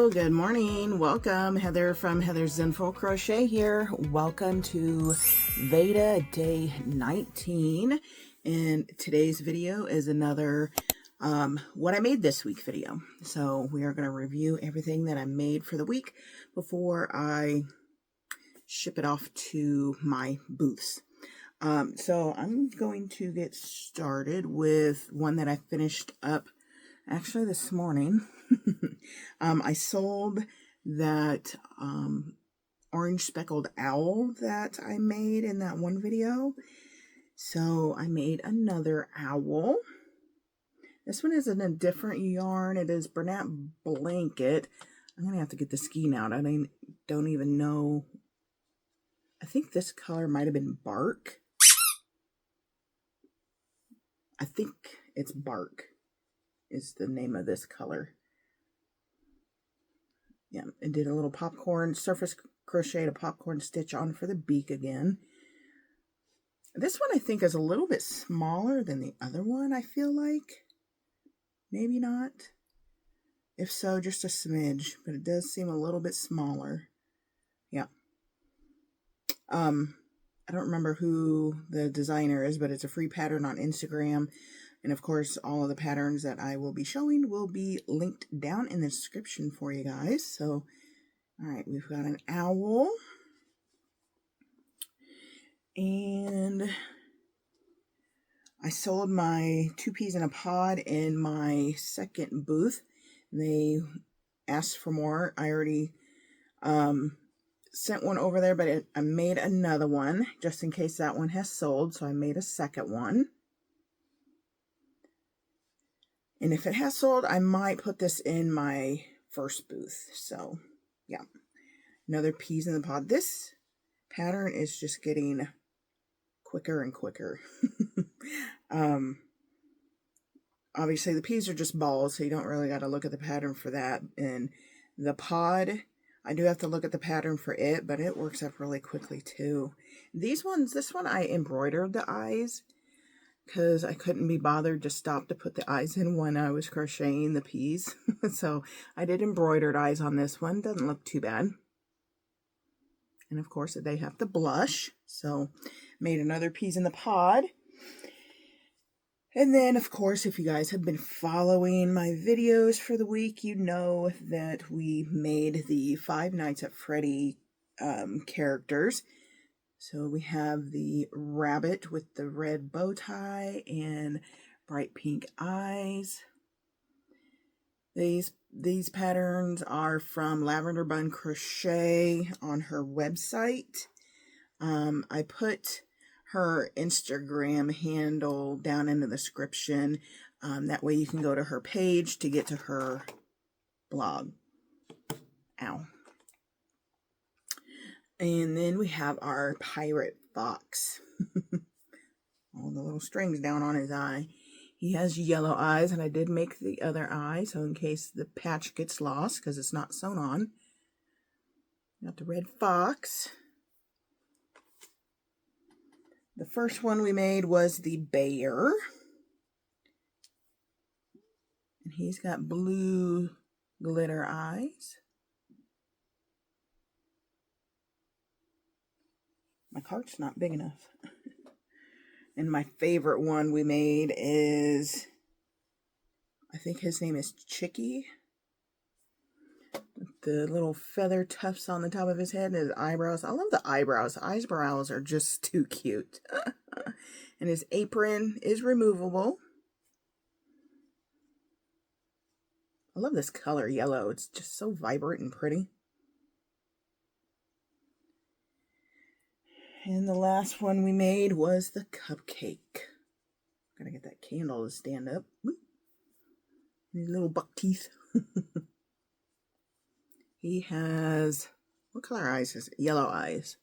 Hello, good morning. Welcome. Heather from Heather's Zenful Crochet here. Welcome to Veda day 19. And today's video is another what I made this week video. So we are going to review everything that I made for the week before I ship it off to my booths. So I'm going to get started with one that I finished up actually this morning. I sold that orange speckled owl that I made in that one video. So I made another owl. This one is in a different yarn. It is Bernat Blanket. I'm going to have to get the skein out. I don't even know. I think this color might have been bark. I think it's bark is the name of this color. Yeah, and did a little popcorn, surface crocheted a popcorn stitch on for the beak again. This one I think is a little bit smaller than the other one, I feel like. Maybe not. If so, just a smidge, but it does seem a little bit smaller. Yeah. I don't remember who the designer is, but it's a free pattern on Instagram. And of course, all of the patterns that I will be showing will be linked down in the description for you guys. So, all right, we've got an owl. And I sold my 2 peas in a pod in my second booth. They asked for more. I already sent one over there, but I made another one just in case that one has sold. So I made a second one. And if it has sold, I might put this in my first booth. So, yeah. Another peas in the pod. This pattern is just getting quicker and quicker. Obviously, the peas are just balls, so you don't really got to look at the pattern for that. And the pod, I do have to look at the pattern for it, but it works up really quickly, too. This one I embroidered the eyes, because I couldn't be bothered to stop to put the eyes in when I was crocheting the peas. So I did embroidered eyes on this one. Doesn't look too bad. And of course they have the blush. So made another peas in the pod. And then of course, if you guys have been following my videos for the week, you know that we made the Five Nights at Freddy characters. So we have the rabbit with the red bow tie and bright pink eyes. These patterns are from Lavender Bun Crochet on her website. I put her Instagram handle down in the description. That way you can go to her page to get to her blog. Ow. And then we have our pirate fox. All the little strings down on his eye. He has yellow eyes, and I did make the other eye, so in case the patch gets lost, because it's not sewn on. Got the red fox. The first one we made was the bear. And he's got blue glitter eyes. My cart's not big enough. And my favorite one we made is, I think his name is Chicky. With the little feather tufts on the top of his head and his eyebrows. I love the eyebrows. The eyebrows are just too cute. And his apron is removable. I love this color, yellow. It's just so vibrant and pretty. And the last one we made was the cupcake. Gotta get that candle to stand up. These little buck teeth. He has, what color eyes is it? Yellow eyes.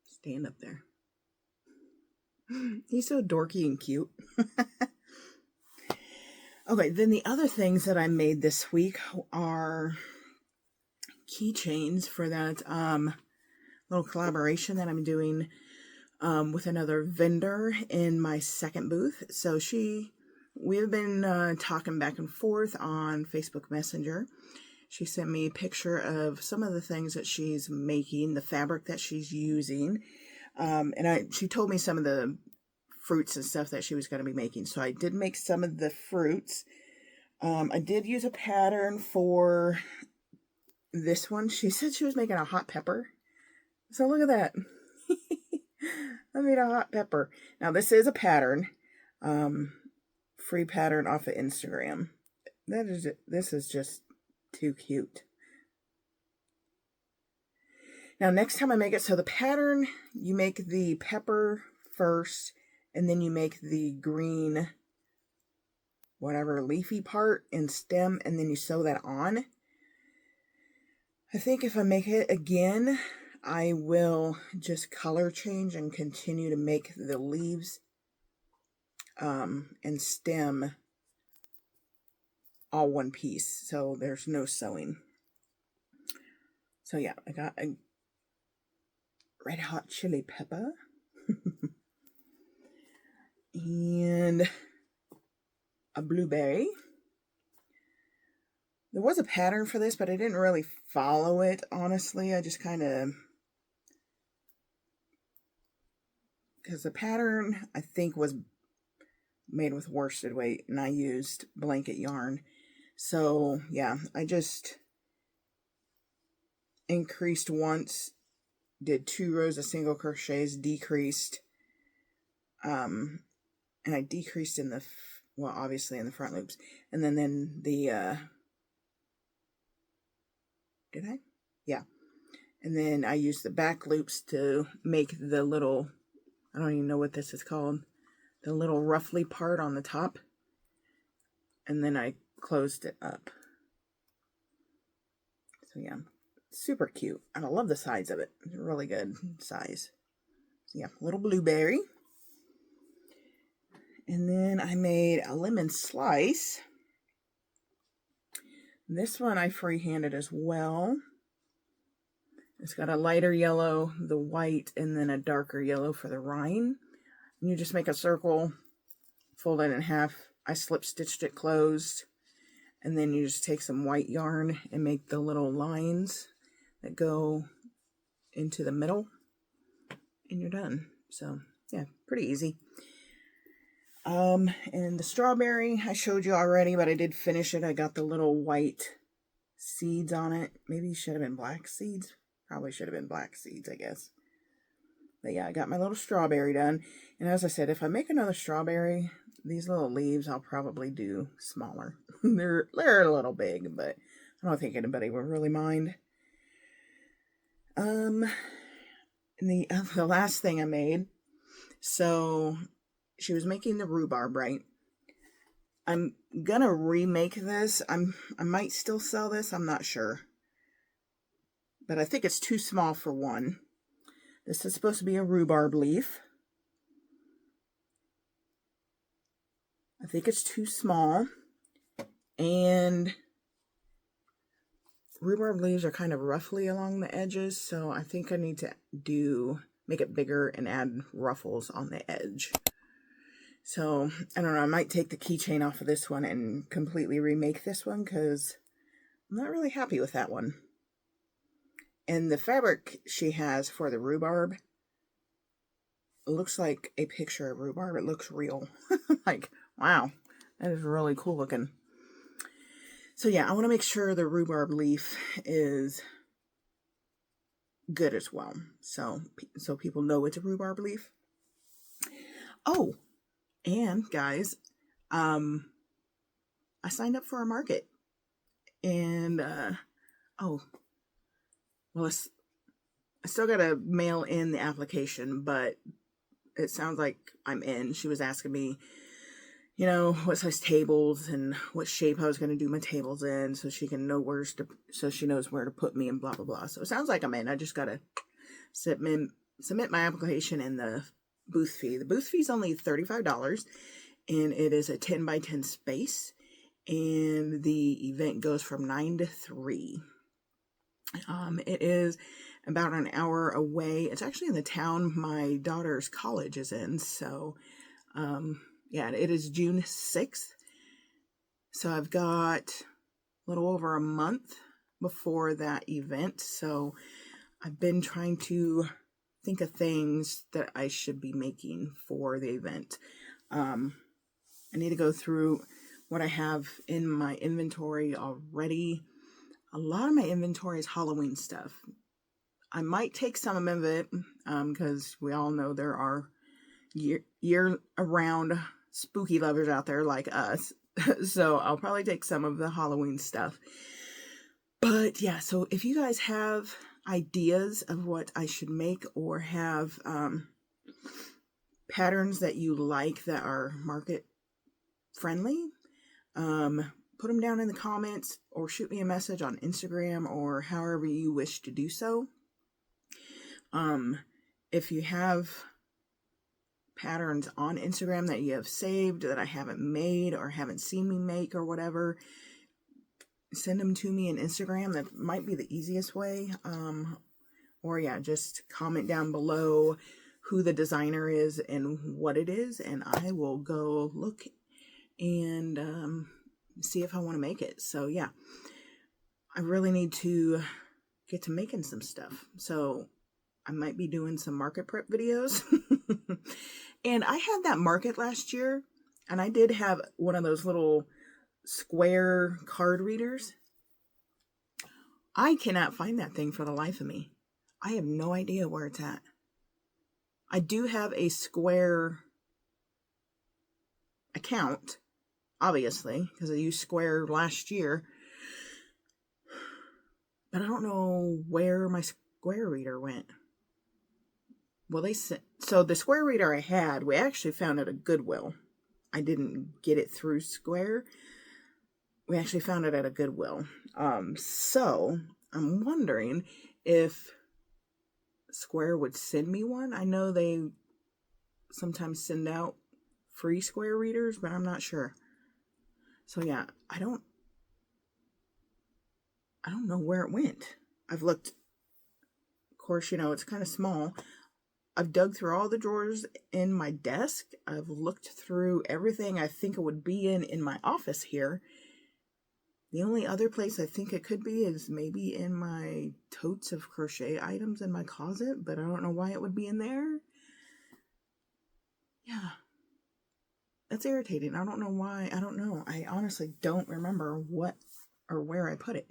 Stand up there. He's so dorky and cute. Okay, then the other things that I made this week are keychains for that little collaboration that I'm doing with another vendor in my second booth. So we've been talking back and forth on Facebook Messenger. She sent me a picture of some of the things that she's making, the fabric that she's using. And she told me some of the fruits and stuff that she was going to be making. So I did make some of the fruits. I did use a pattern for this one. She said she was making a hot pepper. So look at that. I made a hot pepper. Now this is a pattern. Free pattern off of Instagram. This is just too cute. Now next time I make it, so the pattern, you make the pepper first, and then you make the green, whatever, leafy part and stem, and then you sew that on. I think if I make it again, I will just color change and continue to make the leaves and stem all one piece, so there's no sewing. So yeah, I got a red hot chili pepper and a blueberry. There was a pattern for this, but I didn't really follow it, honestly. I just kind of, because the pattern I think was made with worsted weight and I used blanket yarn. So yeah, I just increased once, did 2 rows of single crochets, decreased, and I decreased in the, well, obviously in the front loops, and then the, did I? Yeah. And then I used the back loops to make the little, I don't even know what this is called, the little ruffly part on the top, and then I closed it up. So yeah, super cute. And I love the size of it. It's a really good size. So yeah, little blueberry. And then I made a lemon slice. This one I freehanded as well. It's got a lighter yellow, the white, and then a darker yellow for the rind. And you just make a circle, fold it in half. I slip stitched it closed. And then you just take some white yarn and make the little lines that go into the middle. And you're done. So yeah, pretty easy. And the strawberry I showed you already, but I did finish it. I got the little white seeds on it. Maybe it should have been black seeds. Probably should have been black seeds, I guess. But yeah, I got my little strawberry done. And as I said, if I make another strawberry, these little leaves I'll probably do smaller. they're a little big, but I don't think anybody will really mind. And the last thing I made, so she was making the rhubarb, right? I'm gonna remake this. I might still sell this, I'm not sure. But I think it's too small for one. This is supposed to be a rhubarb leaf. I think it's too small. And rhubarb leaves are kind of roughly along the edges, so I think I need to make it bigger and add ruffles on the edge. So, I don't know, I might take the keychain off of this one and completely remake this one because I'm not really happy with that one. And the fabric she has for the rhubarb looks like a picture of rhubarb. It looks real. Like, wow, that is really cool looking. So yeah, I want to make sure the rhubarb leaf is good as well. So people know it's a rhubarb leaf. Oh, and guys, I signed up for a market. And, oh, well, I still got to mail in the application, but it sounds like I'm in. She was asking me, you know, what size tables and what shape I was going to do my tables in, so she can know so she knows where to put me and blah, blah, blah. So it sounds like I'm in. I just got to submit my application and the booth fee. The booth fee is only $35, and it is a 10 by 10 space, and the event goes from 9 to 3. It is about an hour away. It's actually in the town my daughter's college is in. So, yeah, it is June 6th. So I've got a little over a month before that event. So I've been trying to think of things that I should be making for the event. I need to go through what I have in my inventory already. A lot of my inventory is Halloween stuff. I might take some of it because we all know there are year-round spooky lovers out there like us. So I'll probably take some of the Halloween stuff. But yeah, so if you guys have ideas of what I should make or have patterns that you like that are market friendly, put them down in the comments or shoot me a message on Instagram or however you wish to do so. If you have patterns on Instagram that you have saved that I haven't made or haven't seen me make or whatever, send them to me in Instagram. That might be the easiest way. Or yeah, just comment down below who the designer is and what it is, and I will go look and see if I want to make it. So yeah, I really need to get to making some stuff. So I might be doing some market prep videos. And I had that market last year, and I did have one of those little square card readers. I cannot find that thing for the life of me. I have no idea where it's at. I do have a Square account, obviously, because I used Square last year. But I don't know where my Square reader went. Well, so the Square reader I had, we actually found at a Goodwill. I didn't get it through Square. We actually found it at a Goodwill. So I'm wondering if Square would send me one. I know they sometimes send out free Square readers, but I'm not sure. So yeah, I don't know where it went. I've looked, of course, it's kind of small. I've dug through all the drawers in my desk. I've looked through everything I think it would be in my office here. The only other place I think it could be is maybe in my totes of crochet items in my closet, but I don't know why it would be in there. Yeah. That's irritating. I don't know why. I don't know. I honestly don't remember what or where I put it.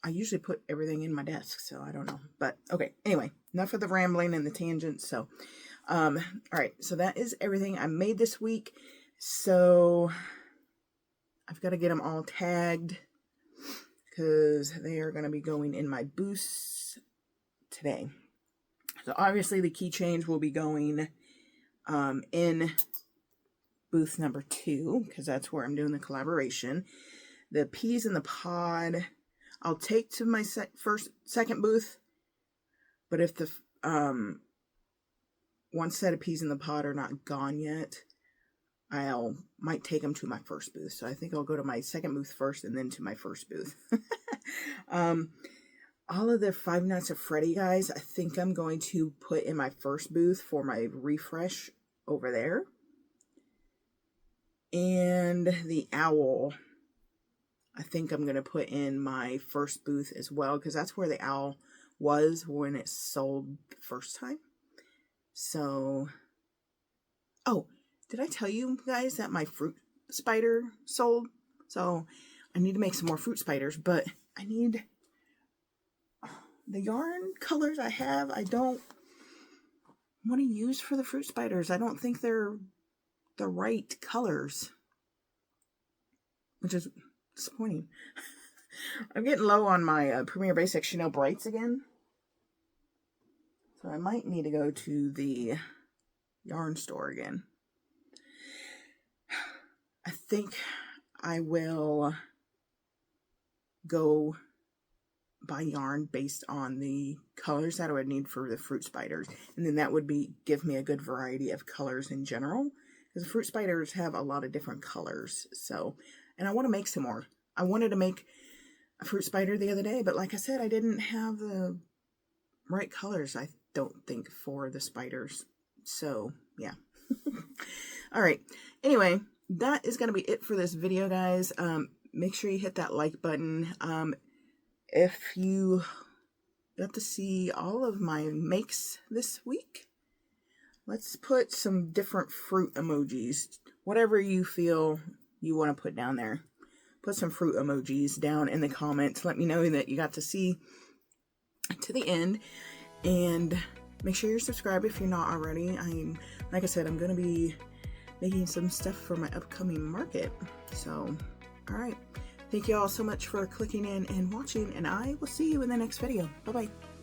I usually put everything in my desk, so I don't know. But okay, anyway, enough of the rambling and the tangents. So, all right. So that is everything I made this week. So I've got to get them all tagged because they are going to be going in my booths today. So obviously the keychains will be going in booth number 2 because that's where I'm doing the collaboration. The peas in the pod I'll take to my second booth, but if the one set of peas in the pod are not gone yet, might take them to my first booth. So I think I'll go to my second booth first and then to my first booth. All of the Five Nights at Freddy guys, I think I'm going to put in my first booth for my refresh over there. And the owl, I think I'm going to put in my first booth as well, because that's where the owl was when it sold the first time. So, oh, did I tell you guys that my fruit spider sold? So I need to make some more fruit spiders, but I need the yarn colors I have. I don't want to use for the fruit spiders. I don't think they're the right colors, which is disappointing. I'm getting low on my Premier Basics Chanel Brights again. So I might need to go to the yarn store again. I think I will go buy yarn based on the colors that I would need for the fruit spiders. And then that would give me a good variety of colors in general. Because the fruit spiders have a lot of different colors. So, and I want to make some more. I wanted to make a fruit spider the other day, but like I said, I didn't have the right colors, I don't think, for the spiders. So yeah. All right. Anyway, that is going to be it for this video, guys. Make sure you hit that like button. If you got to see all of my makes this week, let's put some different fruit emojis. Whatever you feel you want to put down there. Put some fruit emojis down in the comments. Let me know that you got to see to the end. And make sure you're subscribed if you're not already. Like I said, I'm going to be making some stuff for my upcoming market. So, all right. Thank you all so much for clicking in and watching, and I will see you in the next video. Bye-bye.